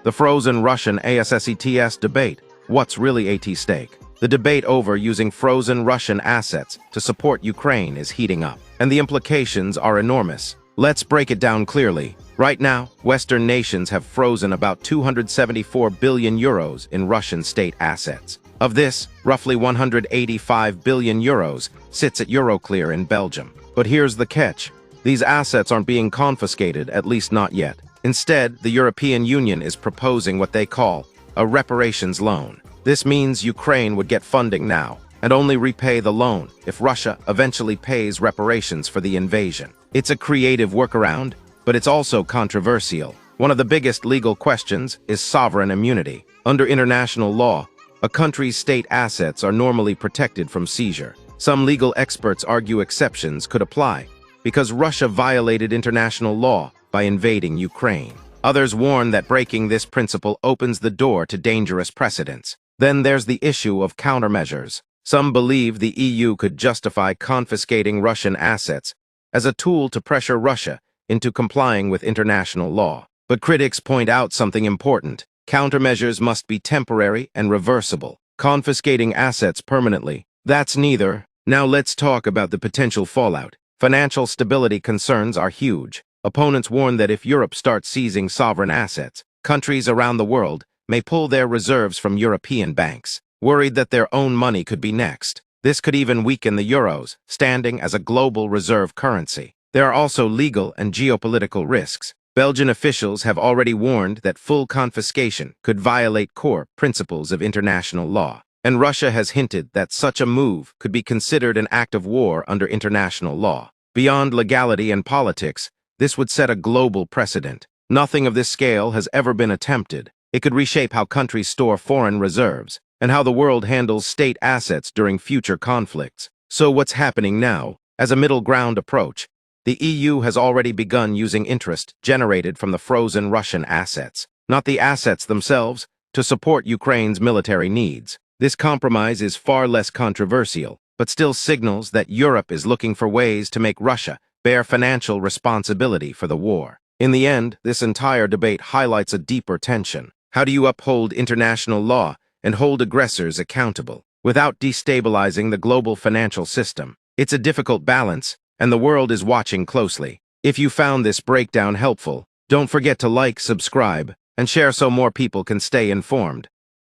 The frozen Russian ASSETS debate. What's really at stake? The debate over using frozen Russian assets to support Ukraine is heating up, and the implications are enormous. Let's break it down clearly. Right now, Western nations have frozen about 274 billion euros in Russian state assets. Of this, roughly 185 billion euros sits at Euroclear in Belgium. But here's the catch. These assets aren't being confiscated, at least not yet. Instead, the European Union is proposing what they call a reparations loan. This means Ukraine would get funding now and only repay the loan if Russia eventually pays reparations for the invasion. It's a creative workaround, but it's also controversial. One of the biggest legal questions is sovereign immunity. Under international law, a country's state assets are normally protected from seizure. Some legal experts argue exceptions could apply because Russia violated international law by invading Ukraine. Others warn that breaking this principle opens the door to dangerous precedents. Then there's the issue of countermeasures. Some believe the EU could justify confiscating Russian assets as a tool to pressure Russia into complying with international law. But critics point out something important. Countermeasures must be temporary and reversible. Confiscating assets permanently, that's neither. Now let's talk about the potential fallout. Financial stability concerns are huge. Opponents warn that if Europe starts seizing sovereign assets, countries around the world may pull their reserves from European banks, worried that their own money could be next. This could even weaken the euros, standing as a global reserve currency. There are also legal and geopolitical risks. Belgian officials have already warned that full confiscation could violate core principles of international law. And Russia has hinted that such a move could be considered an act of war under international law. Beyond legality and politics, this would set a global precedent. Nothing of this scale has ever been attempted. It could reshape how countries store foreign reserves and how the world handles state assets during future conflicts. So what's happening now? As a middle ground approach, the EU has already begun using interest generated from the frozen Russian assets, not the assets themselves, to support Ukraine's military needs. This compromise is far less controversial, but still signals that Europe is looking for ways to make Russia bear financial responsibility for the war. In the end, this entire debate highlights a deeper tension. How do you uphold international law and hold aggressors accountable without destabilizing the global financial system? It's a difficult balance, and the world is watching closely. If you found this breakdown helpful, don't forget to like, subscribe, and share so more people can stay informed.